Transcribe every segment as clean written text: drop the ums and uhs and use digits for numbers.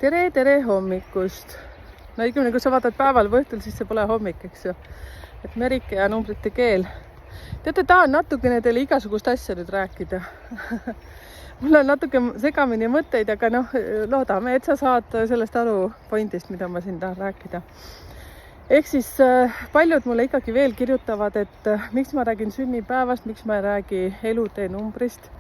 tere hommikust. No õigemini, kui sa vaatad päeval või õhtul, siis see pole hommik, eks ju. Et Merike ja numbrite keel. Teate, tahan natukene teile igasugust asja nüüd rääkida. Mul on natuke segamini mõtteid, aga loodame, et sa saad sellest aru pointist, mida ma siin tahan rääkida. Ehk siis paljud mulle ikkagi veel kirjutavad, et miks ma räägin sünnipäevast, miks ma ei räägi elutee numbrist.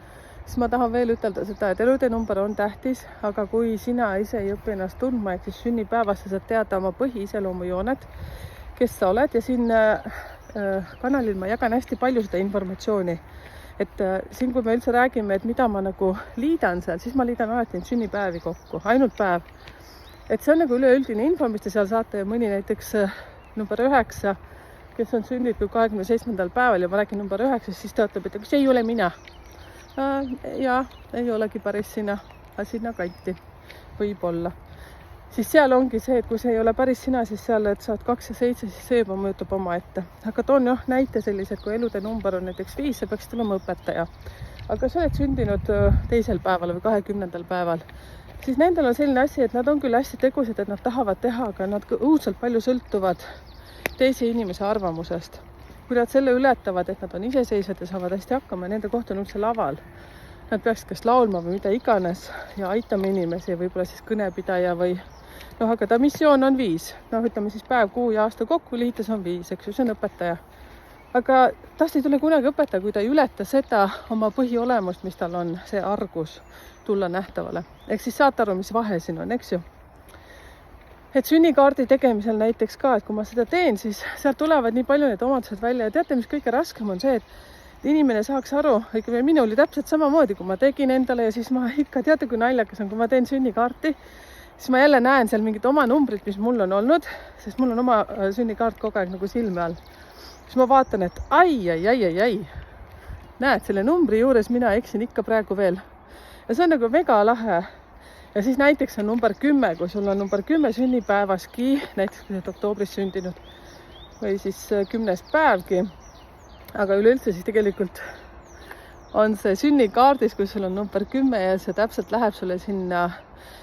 Siis ma tahan veel ütelda seda, et elutee number on tähtis, aga kui sina ise ei õpi ennast tundma, ehk siis sünnipäevast sa saad teada oma põhiiseloomujooned, kes sa oled, ja siin kanalil ma jagan hästi palju seda informatsiooni. Et siin, kui me üldse räägime, et mida ma nagu liidan seal, siis ma liidan alati sünnipäevi kokku, ainult päev. Et see on nagu üleüldine info, mis te seal saate, ja mõni näiteks number 9, kes on sünditud 27. päeval ja ma räägin number 9, siis ta ütleb, et see ei ole mina. Ja ei olegi päris sinna kanti, võib-olla. Siis seal ongi see, et kui see ei ole päris sina, siis seal, et saad 2 ja 7, siis see juba mõjutab oma ette. Aga toon näite sellised, kui elude number on näiteks 5, see peaks tulema õpetaja. Aga sa oled sündinud 2. päeval või 20. päeval, siis nendel on selline asi, et nad on küll hästi tegused, et nad tahavad teha, aga nad õudselt palju sõltuvad teise inimese arvamusest. Kui nad selle ületavad, et nad on iseseisvad ja saavad hästi hakkama, nende koht on üldse laval. Nad peaks kas laulma või mida iganes ja aitama inimesi, võib-olla siis kõnepidaja või aga ta missioon on 5. Ütleme siis päev, kuu ja aasta kokku liites on 5, eks ju, see on õpetaja. Aga tast ei tule kunagi õpetaja, kui ta ei ületa seda oma põhiolemust, mis tal on, see argus tulla nähtavale. Ehk siis saate aru, mis vahe siin on, eks ju. Et sünnikaardi tegemisel näiteks ka, et kui ma seda teen, siis sealt tulevad nii palju need omadused välja ja teate, mis kõige raskem on see, et inimene saaks aru, õigemini minul oli täpselt samamoodi, kui ma tegin endale ja siis ma ikka, teate, kui naljakas on, kui ma teen sünnikaarti, siis ma jälle näen seal mingit oma numbrit, mis mul on olnud, sest mul on oma sünnikaart kogu aeg nagu silme all. Siis ma vaatan, et ai. Näed, selle numbri juures mina eksin ikka praegu veel. Ja see on nagu mega lahe. Ja siis näiteks on number 10, kui sul on number 10 sünnipäevaski, näiteks kui sa oktoobris sündinud või siis 10. päevgi, aga üleüldse siis tegelikult on see sünnikaardis, kui sul on number 10 ja see täpselt läheb sulle sinna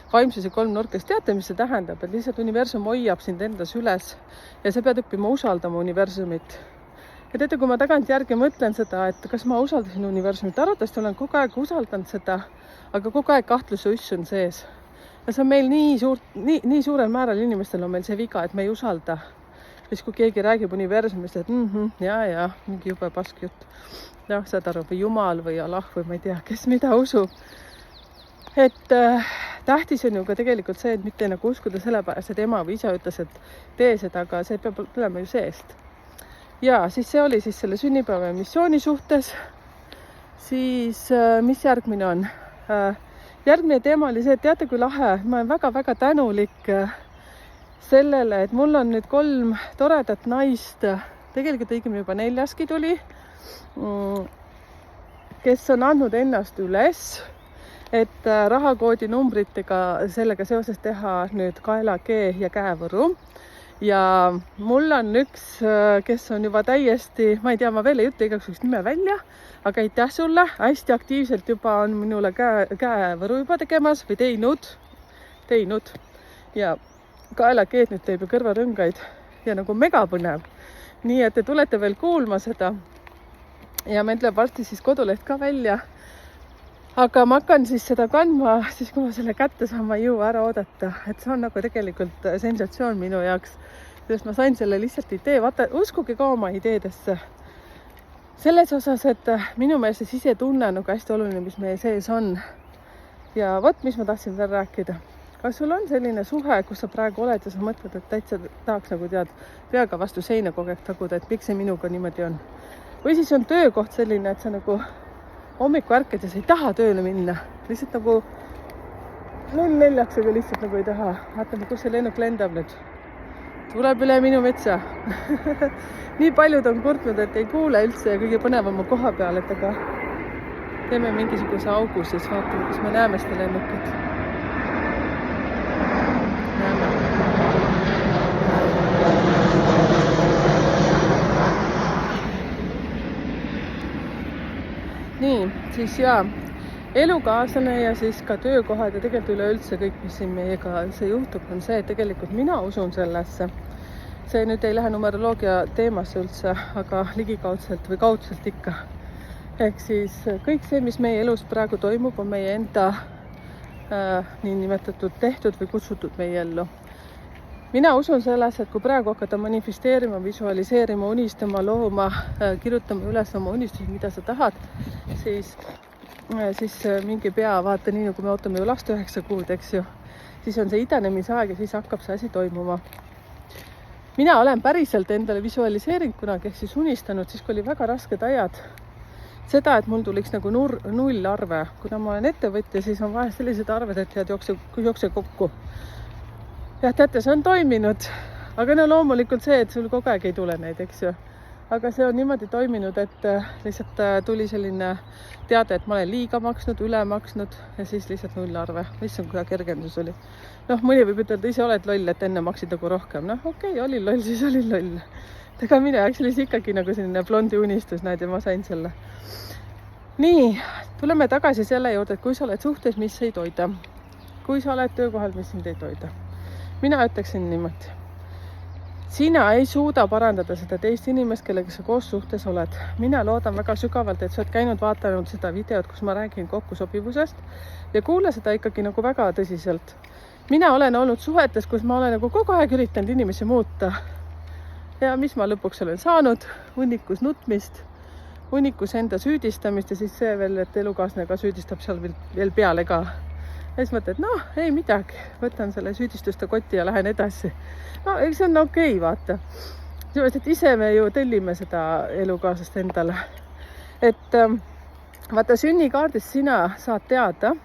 vaimsuse 3 nurkast. Teate, mis see tähendab, et lihtsalt universum hoiab sind endas üles ja sa pead õppima usaldama universumit. Ja teate, kui ma tagantjärgi mõtlen seda, et kas ma usaldasin universumit, arvatavasti olen kogu aeg usaldanud seda, aga kogu aeg kahtluse uss on sees. Ja see on meil nii suurel määral inimestel on meil see viga, et me ei usalda. Siis kui keegi räägib universumist, et ja, mingi jube pask jutt. Saad aru, või Jumal või Allah või ma ei tea, kes mida usub. Et tähtis on ju ka tegelikult see, et mitte nagu uskuda sellepärast, et ema või isa ütles, et tee seda, aga see peab tulema ju seest. Ja siis see oli siis selle sünnipäeva missiooni suhtes. Siis mis järgmine on? Järgmine teema oli see, et teate, kui lahe, ma olen väga-väga tänulik sellele, et mul on nüüd 3 toredat naist, tegelikult õigemini juba 4. tuli, kes on andnud ennast üles, et rahakoodi numbritega sellega seoses teha nüüd kaelakee ja käevõru. Ja mul on üks, kes on juba täiesti, ma ei tea, ma veel ei ütle igaks nime välja, aga aitäh sulle, hästi aktiivselt juba on minule käevõru juba tegemas või teinud. Ja kaelakeed nüüd teeb ju kõrvarõngaid ja nagu megapõnev. Nii et te tulete veel kuulma seda ja meil tuleb varsti siis koduleht ka välja. Aga ma hakkan siis seda kandma, siis kui ma selle kätte saan, ma ei jõua ära oodata. Et see on nagu tegelikult sensatsioon minu jaoks, sest ma sain selle lihtsalt idee. Vaata, uskuge ka oma ideedesse. Selles osas, et minu meelest see sisetunne on nagu hästi oluline, mis meie sees on. Ja mis ma tahtsin veel rääkida. Kas sul on selline suhe, kus sa praegu oled ja sa mõtled, et täitsa tahaks nagu peaga vastu seina kogu aeg taguda, et miks see minuga niimoodi on. Või siis on töökoht selline, et sa nagu hommiku ärked ja sa ei taha tööle minna. Lihtsalt nagu 0-4, aga lihtsalt nagu ei taha. Vaatame, kus see lennuk lendab nüüd. Tuleb üle minu metsa. Nii paljud on kurtnud, et ei kuule üldse ja kõige põnevama koha peal, et aga teeme mingisuguse augu, siis vaatame, kus me näeme seda lennukit. Nii, siis elukaaslane ja siis ka töökohad ja tegelikult üleüldse kõik, mis siin meiega see juhtub, on see, et tegelikult mina usun sellesse. See nüüd ei lähe numeroloogia teemasse üldse, aga ligikaudselt või kaudselt ikka. Ehk siis kõik see, mis meie elus praegu toimub, on meie enda niinimetatud tehtud või kutsutud meie ellu. Mina usun selles, et kui praegu hakata manifesteerima, visualiseerima, unistama, looma, kirjutama üles oma unistusi, mida sa tahad, siis mingi pea, vaata nii, nagu me ootame ju last 9 kuud, eks ju, siis on see idenemisaeg ja siis hakkab see asi toimuma. Mina olen päriselt endale visualiseerinud kunagi, ehk siis unistanud, siis kui oli väga rasked ajad, seda, et mul tuliks nagu nullarve. Kuna ma olen ettevõtja, siis on vahest sellised arved, et jookse kokku. Ja teate, see on toiminud, aga no loomulikult see, et sul kogu aeg ei tule neid, eks ju. Aga see on niimoodi toiminud, et lihtsalt tuli selline teade, et ma olen liiga maksnud, üle maksnud ja siis lihtsalt nullarve. Issand, kui kergendus oli. Mõni võib ütelda, ise oled loll, et enne maksid nagu rohkem. Okei, olin loll, siis olin loll. Ega mine jaoks oli ikkagi nagu selline blondi unistus, näed, ja ma sain selle. Nii, tuleme tagasi selle juurde, et kui sa oled suhtes, mis ei toida. Kui sa oled töökohal, mis sind ei toida. Mina ütleksin niimoodi. Sina ei suuda parandada seda teist inimest, kellega sa koos suhtes oled. Mina loodan väga sügavalt, et sa oled käinud vaatanud seda videot, kus ma räägin kokkusobivusest ja kuule seda ikkagi nagu väga tõsiselt. Mina olen olnud suhetes, kus ma olen nagu kogu aeg üritanud inimesi muuta. Ja mis ma lõpuks olen saanud? Hunnikus nutmist, hunnikus enda süüdistamist ja siis see veel, et elukaaslane ka süüdistab seal veel peale ka. Ja siis mõtled, ei midagi, võtan selle süüdistuste kotti ja lähen edasi. Eks see on okei, vaata. Sellepärast, et ise me ju tellime seda elukaaslast endale. Et vaata, sünnikaardist sina saad teada,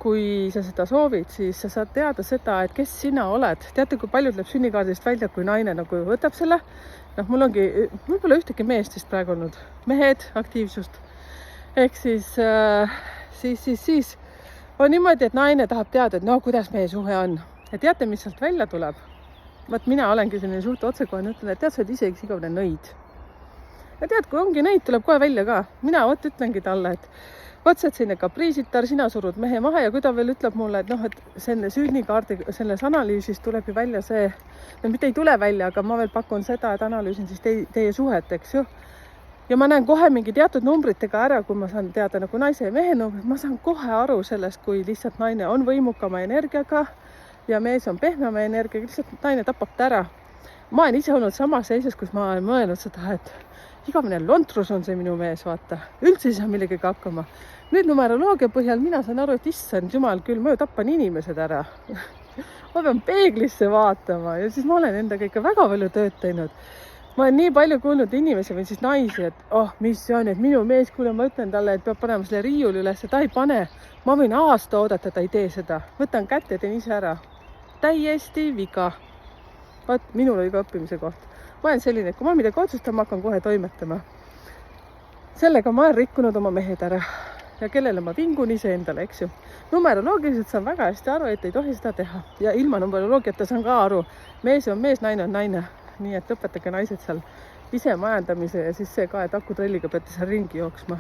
kui sa seda soovid, siis sa saad teada seda, et kes sina oled. Teate, kui palju tuleb sünnikaardist välja, kui naine nagu võtab selle. Mul pole ühtegi meest vist praegu olnud. Mehed, aktiivsust. Ehk siis on niimoodi, et naine tahab teada, et kuidas meie suhe on. Ja teate, mis sealt välja tuleb? Vaat mina olengi selline suht otsekohane, ütlen, et tead, sa oled ise üks igavene nõid. Ja tead, kui ongi nõid, tuleb kohe välja ka. Mina ütlengi talle, et võtsed sinne kapriisitar, sina surud mehe maha ja kui ta veel ütleb mulle, et selle sünnikaardi, selles analüüsis tuleb ju välja see, mitte ei tule välja, aga ma veel pakun seda, et analüüsin siis teie suhet, eks ju. Ja ma näen kohe mingi teatud numbritega ära, kui ma saan teada nagu naise ja mehe numbrit, ma saan kohe aru sellest, kui lihtsalt naine on võimukama energiaga ja mees on pehmema energiaga, lihtsalt naine tapab ta ära. Ma olen ise olnud samas seises, kus ma olen mõelnud seda, et igavene lontrus on see minu mees, vaata. Üldse ei saa millegagi hakkama. Nüüd numeroloogia põhjal mina saan aru, et issand jumal küll, ma ju tappan inimesed ära. Ma pean peeglisse vaatama ja siis ma olen endaga ikka väga palju tööd teinud. Ma olen nii palju kuulnud inimesi või siis naisi, et mis see on, et minu mees, kuule, ma ütlen talle, et peab panema selle riiuli üles, ta ei pane. Ma võin aasta oodata, ta ei tee seda. Võtan kätte ja teen ise ära. Täiesti viga. Vaat, minul oli ka õppimise koht. Ma olen selline, et kui ma midagi otsustama, hakkan kohe toimetama. Sellega ma olen rikkunud oma mehed ära. Ja kellele ma vingun ise endale, eks ju. Numeroloogiliselt saan väga hästi aru, et ei tohi seda teha. Ja ilma numeroloogiata saan ka aru. Mees on mees, naine on naine. Nii et õpetage naised seal ise majandamise ja siis see ka, et akutrelliga peate seal ringi jooksma.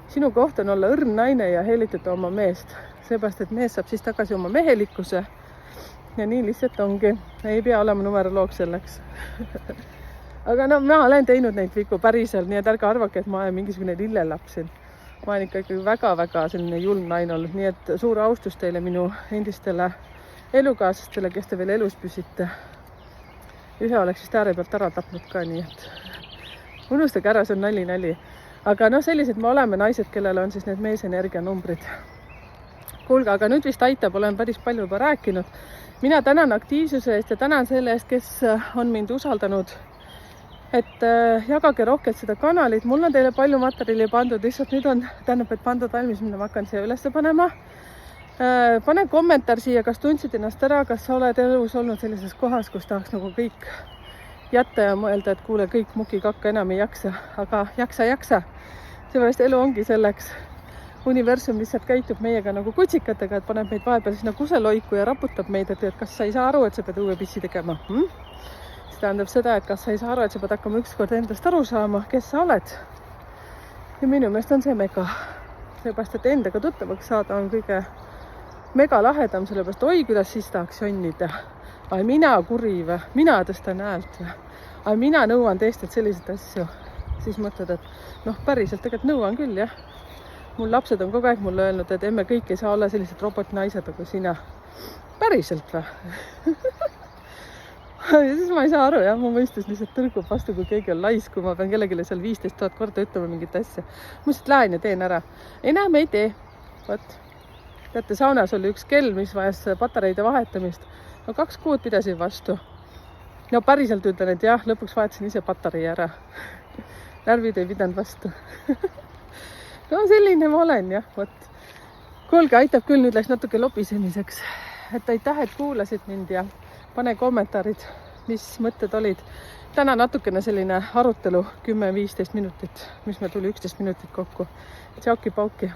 Sinu koht on olla õrn naine ja heelitada oma meest. Seepärast, et mees saab siis tagasi oma mehelikkuse. Ja nii lihtsalt ongi. Ei pea olema numeroloog selleks. Aga ma olen teinud neid vigu päriselt, nii et ärge arvake, et ma olen mingisugune lillelaps siin. Ma olen ikkagi väga-väga selline julm naine olnud, nii et suur austus teile minu endistele elukaaslastele, kes te veel elus püsite. Ühe oleks vist ääre pealt ära tapnud ka, nii et unustage ära, see on nali. Aga sellised me oleme naised, kellel on siis need meesenergia numbrid. Kuulge, aga nüüd vist aitab, olen päris palju juba rääkinud. Mina tänan aktiivsuse eest ja tänan selle eest, kes on mind usaldanud. Et jagage rohkem seda kanalit. Mul on teile palju materjali pandud, lihtsalt nüüd on et pandud valmis, mida ma hakkan siia üles panema. Pane kommentaar siia, kas tundsid ennast ära, kas sa oled elus olnud sellises kohas, kus tahaks nagu kõik jätta ja mõelda, et kuule, kõik mukikakka enam ei jaksa, aga jaksa. Seepärast elu ongi selleks. Universum lihtsalt käitub meiega nagu kutsikatega, et paneb meid vahepeal sinna kuseloiku ja raputab meid, et kas sa ei saa aru, et sa pead uue pissi tegema. See tähendab seda, et kas sa ei saa aru, et sa pead hakkama ükskord endast aru saama, kes sa oled. Ja minu meelest on see mega. Seepärast, et endaga tuttavaks saada on kõige mega lahedam, sellepärast oi, kuidas siis tahaks jonnida. Ai, mina kuri või, mina tõstan häält või. Ai, mina nõuan teistelt selliseid asju. Siis mõtled, et noh, päriselt tegelikult nõuan küll, jah. Mul lapsed on kogu aeg mulle öelnud, et emme kõik ei saa olla sellised robotnaised nagu sina. Päriselt või? Ja siis ma ei saa aru, jah, mu mõistus lihtsalt tõrgub vastu, kui keegi on lais, kui ma pean kellegile seal 15 000 korda ütlema mingit asja. Ma lihtsalt lähen ja teen ära. Enam ei tee. Võt. Teate, saunas oli üks kell, mis vajas patareide vahetamist. No 2 kuud pidasin vastu. No päriselt ütlen, et jah, lõpuks vahetasin ise patarei ära. Närvid ei pidanud vastu. No selline ma olen, jah, võt. Kuulge, aitab küll, nüüd läks natuke lobisemiseks. Et aitäh, et kuulasid mind ja pane kommentaarid, mis mõtted olid. Täna natukene selline arutelu 10-15 minutit, mis me tuli 11 minutit kokku. Tšauki-pauki.